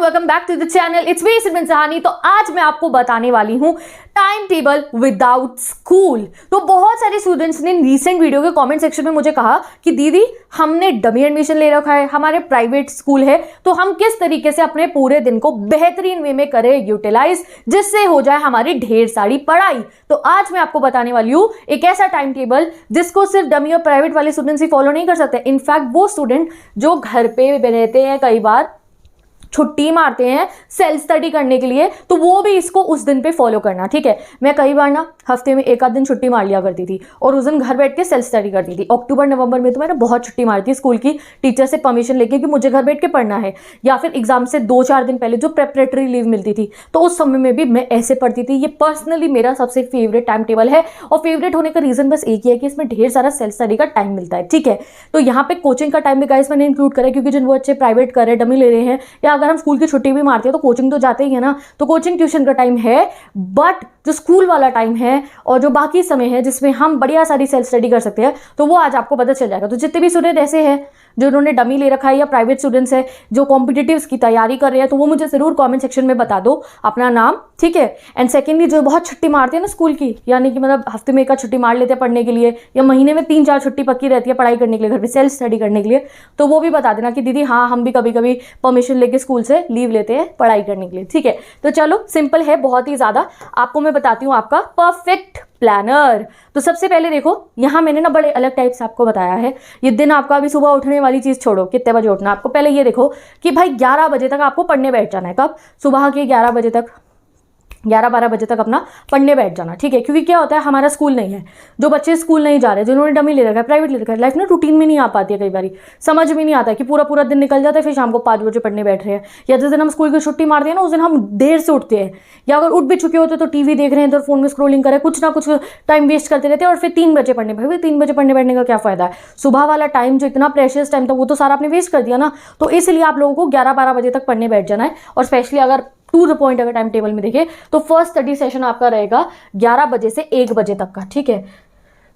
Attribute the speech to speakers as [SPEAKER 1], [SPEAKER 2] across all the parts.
[SPEAKER 1] Welcome back to the channel. It's me Simran Sahani. तो आज मैं आपको बताने वाली हूँ टाइम टेबल विदाउट स्कूल। तो बहुत सारे स्टूडेंट्स ने रीसेंट वीडियो के कमेंट सेक्शन में मुझे कहा कि दीदी हमने डमी एडमिशन ले रखा है, हमारे प्राइवेट स्कूल है, तो हम किस तरीके से अपने पूरे दिन को बेहतरीन वे में करें यूटिलाइज, जिससे हो जाए हमारी ढेर सारी पढ़ाई। तो आज मैं आपको बताने वाली हूँ एक ऐसा टाइम टेबल जिसको सिर्फ डमी और प्राइवेट वाले स्टूडेंट्स ही फॉलो नहीं कर सकते। इनफैक्ट वो स्टूडेंट जो घर पे रहते हैं, कई बार छुट्टी मारते हैं सेल्फ स्टडी करने के लिए, तो वो भी इसको उस दिन पे फॉलो करना। ठीक है, मैं कई बार ना हफ्ते में एक आध दिन छुट्टी मार लिया करती थी और उस दिन घर बैठ के सेल्फ स्टडी करती थी। अक्टूबर नवंबर में तो मैंने बहुत छुट्टी मारी थी स्कूल की, टीचर से परमिशन लेके कि मुझे घर बैठ के पढ़ना है, या फिर एग्जाम से 2-4 दिन पहले जो प्रेपरेटरी लीव मिलती थी, तो उस समय में भी मैं ऐसे पढ़ती थी। ये पर्सनली मेरा सबसे फेवरेट टाइम टेबल है और फेवरेट होने का रीजन बस एक ही है कि इसमें ढेर सारा सेल्फ स्टडी का टाइम मिलता है। ठीक है, तो यहाँ पे कोचिंग का टाइम भी गाइस मैंने इंक्लूड करा, क्योंकि जिन वो अच्छे प्राइवेट कर रहे, डमी ले रहे हैं, या अगर हम स्कूल की छुट्टी भी मारते हैं तो कोचिंग तो जाते ही है ना, तो कोचिंग ट्यूशन का टाइम है, बट जो स्कूल वाला टाइम है और जो बाकी समय है जिसमें हम बढ़िया सारी सेल्फ स्टडी कर सकते हैं, तो वो आज आपको पता चल जाएगा। तो जितने भी स्टूडेंट ऐसे हैं जो उन्होंने डमी ले रखा है या प्राइवेट स्टूडेंट्स है जो कॉम्पिटिटिव्स की तैयारी कर रहे हैं, तो वो मुझे जरूर कमेंट सेक्शन में बता दो अपना नाम। ठीक है, एंड सेकेंडली जो बहुत छुट्टी मारते हैं ना स्कूल की, यानी कि मतलब हफ्ते में एक आध छुट्टी मार लेते हैं पढ़ने के लिए, या महीने में 3-4 छुट्टी पक्की रहती है पढ़ाई करने के लिए, घर पे सेल्फ स्टडी करने के लिए, तो वो भी बता देना कि दीदी हाँ हम भी कभी कभी परमिशन लेके स्कूल से लीव लेते हैं पढ़ाई करने के लिए। ठीक है, तो चलो सिंपल है बहुत ही ज्यादा। आपको मैं बताती हूँ आपका परफेक्ट प्लानर। तो सबसे पहले देखो, यहाँ मैंने ना बड़े अलग टाइप से आपको बताया है। ये दिन आपका अभी सुबह उठने वाली चीज छोड़ो, कितने बजे उठना आपको, पहले ये देखो कि भाई 11 बजे तक आपको पढ़ने बैठ जाना है। कब? सुबह के 11 बजे तक, 11-12 बजे तक अपना पढ़ने बैठ जाना। ठीक है, क्योंकि क्या होता है हमारा स्कूल नहीं है, जो बच्चे स्कूल नहीं जा रहे, जिन्होंने डमी ले रखा है, प्राइवेट ले रखा है, लाइफ ना रूटीन में नहीं आ पाती है, कई बार समझ में नहीं आता कि पूरा पूरा दिन निकल जाता है, फिर शाम को 5 बजे पढ़ने बैठ रहे हैं, या जिस दिन हम स्कूल की छुट्टी मारते हैं ना उस दिन हम देर से उठते हैं, या अगर उठ भी चुके होते तो टीवी देख रहे हैं, इधर फोन में स्क्रोलिंग कर रहे हैं, कुछ ना कुछ टाइम वेस्ट करते रहते हैं, और फिर 3 बजे पढ़ने। भाई 3 बजे पढ़ने बैठने का क्या फायदा है? सुबह वाला टाइम जो इतना प्रेशियस टाइम था वो तो सारा आपने वेस्ट कर दिया ना। तो इसलिए आप लोगों को 11-12 बजे तक पढ़ने बैठ जाना है। और स्पेशली अगर टू द पॉइंट अगर टाइम टेबल में देखें तो फर्स्ट स्टडी सेशन आपका रहेगा 11 बजे से 1 बजे तक का। ठीक है,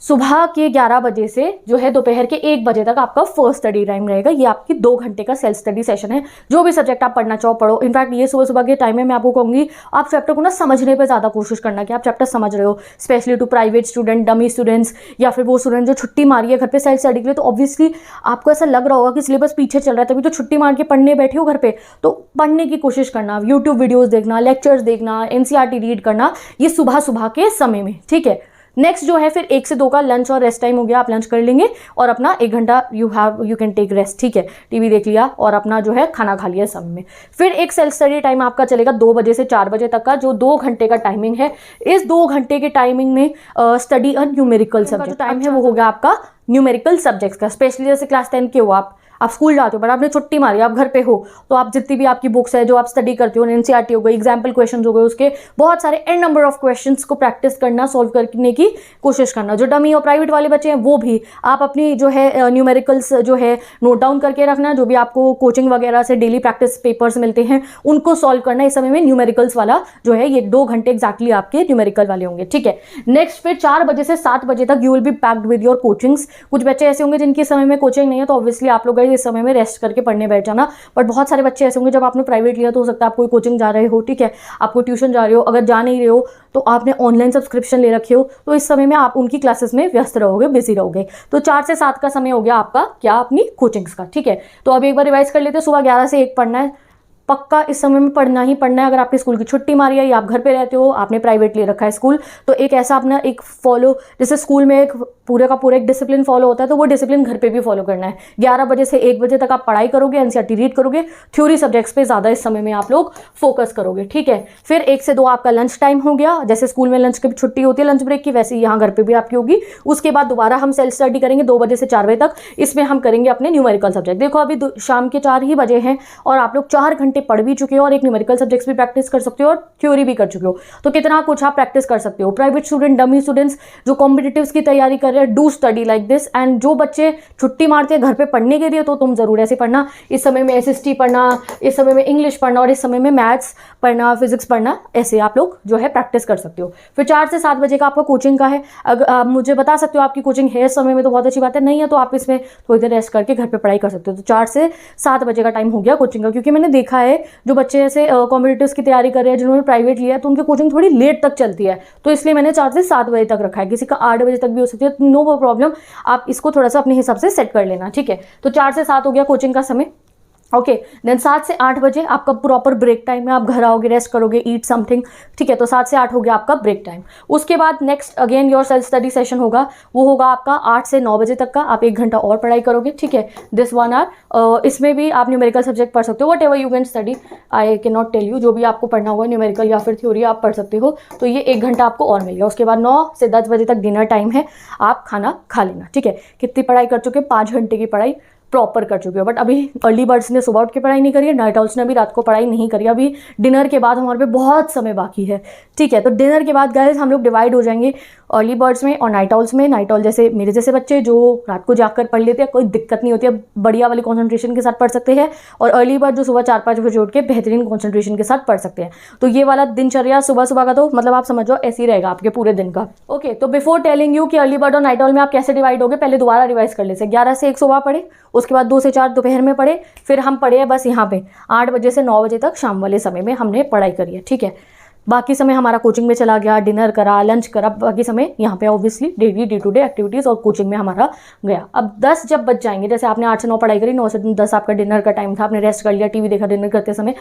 [SPEAKER 1] सुबह के 11 बजे से जो है दोपहर के 1 बजे तक आपका फर्स्ट स्टडी टाइम रहेगा। ये आपकी 2 घंटे का सेल्फ स्टडी सेशन है। जो भी सब्जेक्ट आप पढ़ना चाहो पढ़ो। इनफैक्ट ये सुबह सुबह के टाइम में मैं आपको कहूंगी आप चैप्टर को ना समझने पे ज़्यादा कोशिश करना कि आप चैप्टर समझ रहे हो, specially to private student, dummy students, या फिर वो स्टूडेंट जो छुट्टी मारी है घर पे सेल्फ स्टडी के लिए। तो ऑब्वियसली आपको ऐसा लग रहा होगा कि सिलेबस पीछे चल रहा है, तभी तो छुट्टी मार के पढ़ने बैठे हो घर पे। तो पढ़ने की कोशिश करना, यूट्यूब वीडियोज़ देखना, लेक्चर्स देखना, NCERT रीड करना, ये सुबह सुबह के समय में। ठीक है, नेक्स्ट जो है फिर 1 से 2 का लंच और रेस्ट टाइम हो गया, आप लंच कर लेंगे और अपना 1 घंटा यू कैन टेक रेस्ट। ठीक है, टीवी देख लिया और अपना जो है खाना खा लिया समय में। फिर एक सेल्फ स्टडी टाइम आपका चलेगा 2 बजे से 4 बजे तक का, जो 2 घंटे का टाइमिंग है। इस 2 घंटे के टाइमिंग में study a numerical subject time है वो हो गया आपका न्यूमेरिकल सब्जेक्ट्स का। स्पेशली जैसे क्लास 10 के हो आप स्कूल जाते हो बट आपने छुट्टी मारी, आप घर पे हो, तो आप जितनी भी आपकी बुक्स है जो आप स्टडी करते हो, NCERT हो गई, एग्जाम्पल क्वेश्चंस हो गए, उसके बहुत सारे एन नंबर ऑफ क्वेश्चंस को प्रैक्टिस करना, सॉल्व करने की कोशिश करना। जो डमी और प्राइवेट वाले बच्चे हैं वो भी आप अपनी जो है न्यूमेरिकल्स जो है नोट डाउन करके रखना। जो भी आपको कोचिंग वगैरह से डेली प्रैक्टिस पेपर्स मिलते हैं उनको सॉल्व करना। इस समय में न्यूमेरिकल्स वाला जो है ये 2 घंटे एक्जैक्टली आपके न्यूमेरिकल वाले होंगे। ठीक है, नेक्स्ट फिर 4 बजे से 7 बजे तक you will be packed with your coachings. कुछ बच्चे ऐसे होंगे जिनके समय में कोचिंग नहीं है, तो ऑब्वियसली आप लोग इस समय में रेस्ट करके पढ़ने बैठ जाना। बट बहुत सारे बच्चे ऐसे होंगे जब आपने प्राइवेट लिया तो हो सकता है आप कोई कोचिंग जा रहे हो, ठीक है, आपको ट्यूशन जा रहे हो, अगर जा नहीं रहे हो तो आपने ऑनलाइन सब्सक्रिप्शन ले रखे हो, तो इस समय में आप उनकी क्लासेस में व्यस्त रहोगे, बिजी रहोगे। तो 4 से 7 का समय हो गया आपका क्या, अपनी कोचिंग्स का। ठीक है, तो अब एक बार रिवाइज कर लेते हैं। सुबह 11 से 1 पढ़ना है, पक्का इस समय में पढ़ना ही पढ़ना है। अगर आपने स्कूल की छुट्टी मारी है या आप घर पे रहते हो, आपने प्राइवेट ले रखा है स्कूल, तो एक ऐसा अपना एक फॉलो, जैसे स्कूल में एक पूरे का पूरा एक डिसिप्लिन फॉलो होता है, तो वो डिसिप्लिन घर पे भी फॉलो करना है। 11 बजे से 1 बजे तक आप पढ़ाई करोगे, NCERT रीड करोगे, थ्योरी सब्जेक्ट्स पे ज़्यादा इस समय में आप लोग फोकस करोगे। ठीक है, फिर 1 से 2 आपका लंच टाइम हो गया। जैसे स्कूल में लंच की छुट्टी होती है लंच ब्रेक की, वैसे ही यहाँ घर पे भी आपकी होगी। उसके बाद दोबारा हम सेल्फ स्टडी करेंगे 2 बजे से 4 बजे तक। इसमें हम करेंगे अपने न्यूमेरिकल सब्जेक्ट। देखो अभी शाम के 4 ही बजे हैं और आप लोग 4 घंटे पढ़ भी चुके हो और न्यूमेरिकल सब्जेक्ट्स भी प्रैक्टिस कर सकते हो और थ्योरी भी कर चुके हो, तो कितना कुछ आप प्रैक्टिस कर सकते हो। प्राइवेट स्टूडेंट, डमी स्टूडेंट्स जो कॉम्पिटिटिव्स की तैयारी कर रहे हैं, do study like this. And जो बच्चे छुट्टी मारते हैं घर पे पढ़ने के लिए, तो तुम जरूर ऐसे पढ़ना। इस समय में SST पढ़ना, इस समय में इंग्लिश पढ़ना और इस समय में मैथ्स पढ़ना, फिजिक्स पढ़ना, ऐसे आप लोग जो है प्रैक्टिस कर सकते हो। फिर 4 से 7 बजे का आपका कोचिंग का है। अगर आप मुझे बता सकते हो आपकी कोचिंग है इस समय में तो बहुत अच्छी बात है, नहीं है तो आप इसमें थोड़ी देर रेस्ट करके घर पे पढ़ाई कर सकते हो। तो 4 से 7 बजे का टाइम हो गया कोचिंग का, क्योंकि मैंने देखा है है, जो बच्चे ऐसे कॉम्पिटिटिव्स की तैयारी कर रहे हैं, जिन्होंने प्राइवेट लिया है, तो उनकी कोचिंग थोड़ी लेट तक चलती है, तो इसलिए मैंने 4 से 7 बजे तक रखा है। किसी का 8 बजे तक भी हो सकती है, नो प्रॉब्लम, आप इसको थोड़ा सा अपने हिसाब से सेट कर लेना, ठीक है। तो 4 से 7 हो गया कोचिंग का समय, ओके। देन 7 से 8 बजे आपका प्रॉपर ब्रेक टाइम है, आप घर आओगे, रेस्ट करोगे, ईट समथिंग, ठीक है। तो 7 से 8 हो गया आपका ब्रेक टाइम। उसके बाद next again your self study session होगा, वो होगा आपका 8 से 9 बजे तक का, आप 1 घंटा और पढ़ाई करोगे, ठीक है। दिस 1 आवर, इसमें भी आप न्यूमेरिकल सब्जेक्ट पढ़ सकते हो, whatever you can study, I can not tell you, जो भी आपको पढ़ना होगा न्यूमेरिकल या फिर थ्योरी आप पढ़ सकते हो। तो ये 1 घंटा आपको और मिल गया। उसके बाद 9 से 10 बजे तक डिनर टाइम है, आप खाना खा लेना, ठीक है। कितनी पढ़ाई कर चुके? 5 घंटे की पढ़ाई प्रॉपर कर चुके हो। बट अभी अर्ली बर्ड्स ने सुबह उठ के पढ़ाई नहीं करी है, नाइट आउल्स ने अभी रात को पढ़ाई नहीं करी, अभी डिनर के बाद हमारे पे बहुत समय बाकी है, ठीक है। तो डिनर के बाद गाइस हम लोग डिवाइड हो जाएंगे अर्ली बर्ड्स में और नाइट आउल्स में। नाइट आउल जैसे मेरे जैसे बच्चे जो रात को जाकर पढ़ लेते हैं, कोई दिक्कत नहीं होती है, बढ़िया वाली कॉन्सेंट्रेशन के साथ पढ़ सकते हैं। और अर्ली बर्ड जो सुबह 4-5 बजे उठ के बेहतरीन कॉन्सेंट्रेशन के साथ पढ़ सकते हैं। तो ये वाला दिनचर्या सुबह सुबह का तो मतलब आप समझो ऐसे ही रहेगा आपके पूरे दिन का, ओके। तो बिफोर टेलिंग यू कि अर्ली बर्ड और नाइट आउल में आप कैसे डिवाइड होगे, पहले दोबारा रिवाइज कर लेते हैं। 11 से 1 सुबह पढ़े, उसके बाद 2 से 4 दोपहर में पढ़े, फिर हम पढ़े बस यहाँ पे 8 बजे से 9 बजे तक शाम वाले समय में हमने पढ़ाई करी है, ठीक है। बाकी समय हमारा कोचिंग में चला गया, डिनर करा, लंच करा, बाकी समय यहाँ पे obviously daily day to day activities और कोचिंग में हमारा गया। अब 10 जब बज जाएंगे, जैसे आपने 8 से 9 पढ़ाई करी, 9 से 10 आपका डिनर का टाइम था, आपने रेस्ट कर लिया, टीवी देखा डिनर करते समय,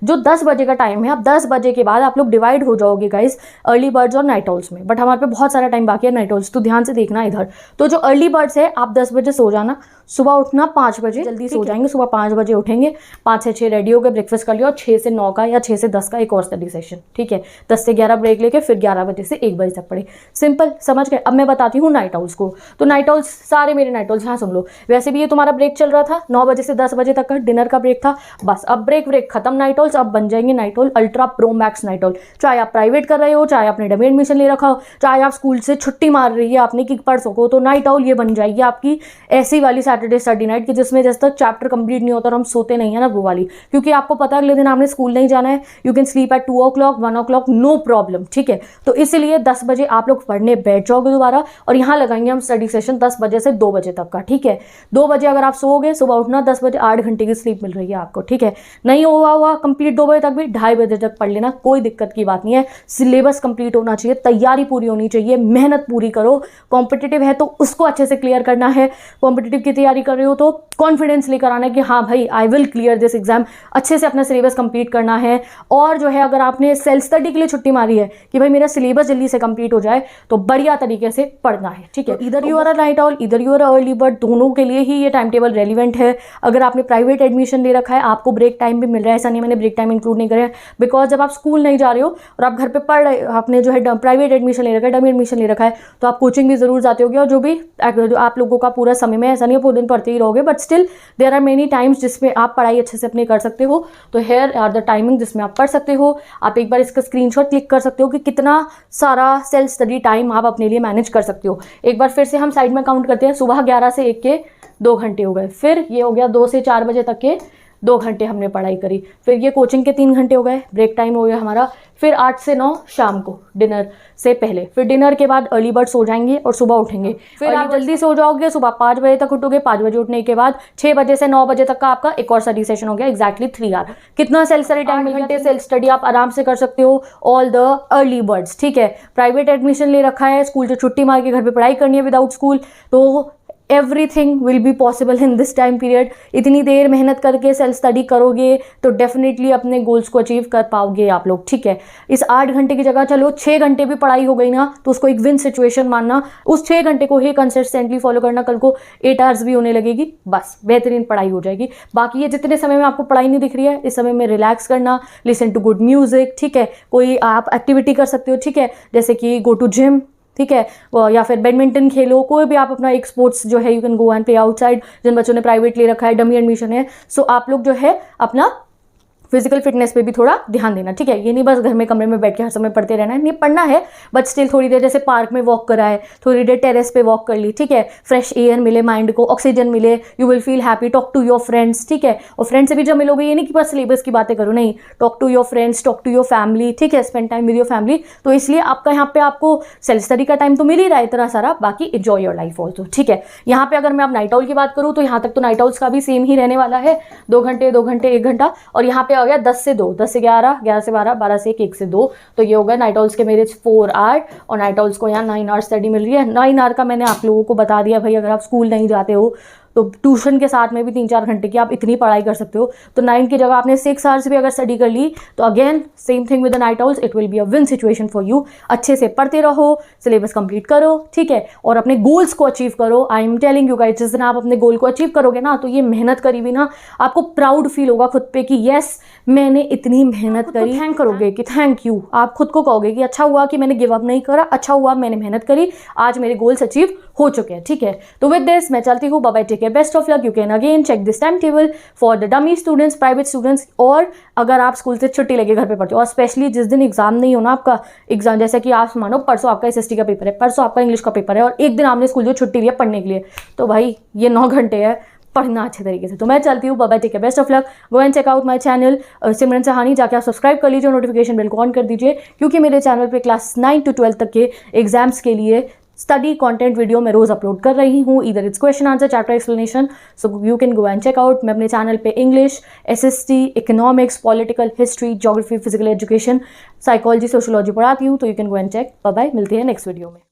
[SPEAKER 1] जो 10 बजे का टाइम है, अब 10 बजे के बाद आप लोग डिवाइड हो जाओगे गाइस अर्ली बर्ड्स और नाइट आउल्स में। बट हमारे पे बहुत सारा टाइम बाकी है नाइट आउल्स, तो ध्यान से देखना इधर। तो जो अर्ली बर्ड्स है, आप 10 बजे सो जाना, सुबह उठना 5 बजे, जल्दी सो जाएंगे, सुबह 5 बजे उठेंगे, 5 से 6 रेडी हो गए, ब्रेकफास्ट कर लिया, और 6 से 9 का या 6 से 10 का एक और स्टडी सेशन, ठीक है। 10 से 11 ब्रेक लेके फिर 11 बजे से 1 बजे तक पढ़े, सिंपल, समझ गए। अब मैं बताती हूँ नाइट आउल्स को। तो नाइट आउल्स सारे मेरे नाइट आउल्स, हाँ सुन लो, वैसे भी ये तुम्हारा ब्रेक चल रहा था 9 बजे से 10 बजे तक का डिनर का ब्रेक था, बस अब ब्रेक खत्म। नाइट आउल्स अब बन जाएंगे night owl ultra pro max night owl. चाहे आप प्राइवेट कर रहे हो, चाहे आपने डमी एडमिशन ले रखा हो, चाहे आप स्कूल से छुट्टी मार रही है आपने कि पढ़ सको, तो नाइट आउल ये बन जाएगी आपकी ऐसी वाली सैटरडे स्टडी नाइट की जिसमें जब तक चैप्टर कंप्लीट नहीं होता और हम सोते नहीं है ना, वो वाली। क्योंकि आपको पता है अगले दिन आपने स्कूल नहीं जाना है, you can sleep at 2 o'clock 1 o'clock, no problem, ठीक है। तो इसलिए 10 बजे आप लोग पढ़ने बैठ जाओगे दोबारा, और यहाँ लगाएंगे हम स्टडी सेशन 10 बजे से 2 बजे तक का, ठीक है। 2 बजे अगर आप सोओगे, सुबह उठना 10 बजे, 8 घंटे की स्लीप मिल रही है आपको, ठीक है। नहीं हुआ कंप्लीट 2 बजे तक भी, 2:30 बजे तक पढ़ लेना, कोई दिक्कत की बात नहीं है। सिलेबस कंप्लीट होना चाहिए, तैयारी पूरी होनी चाहिए, मेहनत पूरी करो। कॉम्पिटिटिव है तो उसको अच्छे से क्लियर करना है, कॉम्पिटिटिव की तैयारी कर रहे हो तो कॉन्फिडेंस लेकर आना है कि हाँ भाई I will clear this exam, अच्छे से अपना सिलेबस कंप्लीट करना है। और जो है अगर आपने सेल्फ स्टडी के लिए छुट्टी मारी है कि भाई मेरा सिलेबस जल्दी से कंप्लीट हो जाए, तो बढ़िया तरीके से पढ़ना है, ठीक है। इधर you are a night owl, इधर you are a early bird, दोनों के लिए ही ये टाइम टेबल रेलिवेंट है। अगर आपने प्राइवेट एडमिशन ले रखा है, आपको ब्रेक टाइम भी मिल रहा है, ऐसा नहीं मैंने ब्रेक टाइम इंक्लूड नहीं करा, बिकॉज जब आप स्कूल नहीं जा रहे हो और आप घर पे पढ़ रहे, आपने जो है प्राइवेट एडमिशन ले रखा है, डमी एडमिशन ले रखा है, तो आप कोचिंग भी जरूर जाते होगे। और जो भी आप लोगों का पूरा समय में, ऐसा नहीं पूरे दिन पढ़ते ही रहोगे, but still there are many times जिसमें आप पढ़ाई अच्छे से अपने कर सकते हो। तो हेयर आर द टाइमिंग जिसमें आप पढ़ सकते हो। आप एक बार इसका स्क्रीनशॉट क्लिक कर सकते हो कि कितना सारा सेल्फ स्टडी टाइम आप अपने लिए मैनेज कर सकते हो। एक बार फिर से हम साइड में काउंट करते हैं, सुबह 11 से 1 के 2 घंटे हो गए, फिर ये हो गया 2 से 4 बजे तक के 2 घंटे हमने पढ़ाई करी, फिर ये कोचिंग के 3 घंटे हो गए, ब्रेक टाइम हो गया हमारा, फिर 8 से 9 शाम को डिनर से पहले, फिर डिनर के बाद अर्ली बर्ड सो जाएंगे और सुबह उठेंगे, फिर आप जल्दी सो जाओगे, सुबह 5 बजे तक उठोगे, 5 बजे उठने के बाद 6 बजे से 9 बजे तक का आपका एक और स्टडी सेशन हो गया, एक्जैक्टली 3 आवर। कितना सेल्फ स्टडी टाइम मिल गया? सेल्फ स्टडी आप आराम से कर सकते हो, ऑल द अर्ली बर्ड्स, ठीक है। प्राइवेट एडमिशन ले रखा है, स्कूल से छुट्टी मार के घर पे पढ़ाई करनी है विदाउट स्कूल, तो everything will be possible in this time period. इतनी देर मेहनत करके सेल्फ स्टडी करोगे तो डेफिनेटली अपने गोल्स को अचीव कर पाओगे आप लोग, ठीक है। इस 8 घंटे की जगह चलो 6 घंटे भी पढ़ाई हो गई ना, तो उसको एक विन सिचुएशन मानना, उस 6 घंटे को ही कंसिस्टेंटली फॉलो करना, कल को 8 आवर्स भी होने लगेगी, बस बेहतरीन पढ़ाई हो जाएगी। बाकी ये जितने समय में आपको पढ़ाई नहीं दिख रही है, इस समय में रिलैक्स करना, लिसन टू गुड म्यूजिक, ठीक है। कोई आप एक्टिविटी कर सकते हो, ठीक है, जैसे कि गो टू जिम, ठीक है, या फिर बैडमिंटन खेलो, कोई भी आप अपना एक स्पोर्ट्स जो है you can go and play outside. जिन बच्चों ने प्राइवेट ले रखा है, डमी एडमिशन है, सो आप लोग जो है अपना फिजिकल फिटनेस पे भी थोड़ा ध्यान देना, ठीक है। ये नहीं बस घर में कमरे में बैठ के हर समय पढ़ते रहना है, नहीं पढ़ना है, बट स्टिल थोड़ी देर जैसे पार्क में वॉक करा है, थोड़ी देर टेरेस पे वॉक कर ली, ठीक है। फ्रेश एयर मिले, माइंड को ऑक्सीजन मिले, you will feel happy. Talk to your friends, ठीक है। और फ्रेंड्स से भी जब मिलोगे, ये नहीं कि बस सिलेबस की बातें करो, नहीं, talk to your friends, talk to your family, ठीक है, spend time with your family. तो इसलिए आपका यहाँ पे आपको सेल्फ स्टडी का टाइम तो मिल ही रहा है इतना सारा, बाकी एंजॉय योर लाइफ ऑल्सो, ठीक है। यहाँ पे अगर मैं अब नाइट आउल की बात करूँ तो यहाँ तक तो नाइट आउल्स का भी सेम ही रहने वाला है, 2 घंटे 2 घंटे 1 घंटा। और यहाँ पे हो गया 10 से 2, 10 से 11, 11 से 12, 12 से 1, 1 से 2, तो ये हो गया नाइट ऑल्स के मेरे 4 आवर, और नाइट ऑल्स को यहाँ 9 आवर स्टडी मिल रही है। 9 आवर का मैंने आप लोगों को बता दिया भाई, अगर आप स्कूल नहीं जाते हो तो ट्यूशन के साथ में भी 3-4 घंटे की आप इतनी पढ़ाई कर सकते हो। तो 9 की जगह आपने 6 आवर्स भी अगर स्टडी कर ली तो again same thing with the night owls, it will be a win situation for you. अच्छे से पढ़ते रहो, सिलेबस कंप्लीट करो, ठीक है, और अपने गोल्स को अचीव करो। I am telling you guys, जिस दिन आप अपने गोल को अचीव करोगे ना, तो ये मेहनत करी भी ना, आपको प्राउड फील होगा खुद पे कि यस मैंने इतनी मेहनत करी। थैंक करोगे कि थैंक यू, आप खुद को कहोगे कि अच्छा हुआ कि मैंने गिव अप नहीं करा, अच्छा हुआ मैंने मेहनत करी, आज मेरे गोल्स अचीव हो चुके हैं, ठीक है। तो विद दिस मैं चलती हूँ, bye bye, take care, best of luck. You can again check this time table for the dummy students, private students, और अगर आप स्कूल से छुट्टी लेके घर पे पढ़ते हो, और स्पेशली जिस दिन एग्जाम नहीं हो ना आपका, एग्जाम जैसे कि आप मानो परसों आपका SST का पेपर है, परसों आपका इंग्लिश का पेपर है, और एक दिन आपने स्कूल जो छुट्टी लिया पढ़ने के लिए, तो भाई ये 9 घंटे है, पढ़ना अच्छे तरीके से। तो मैं चलती हूँ, bye bye, take care, best of luck. Go and check out my channel Simran Sahani, जाके आप सब्सक्राइब कर लीजिए, नोटिफिकेशन बेल को ऑन कर दीजिए, क्योंकि मेरे चैनल पे क्लास 9 to 12 तक के एग्जाम्स के लिए स्टडी कंटेंट वीडियो मैं रोज अपलोड कर रही हूँ, इधर it's question answer, chapter explanation, so you can go and check out. मैं अपने चैनल पे English, SST, economics, political, history, geography, physical education, psychology, sociology पढ़ाती हूँ, तो you can go and check. Bye bye, मिलते हैं नेक्स्ट वीडियो में।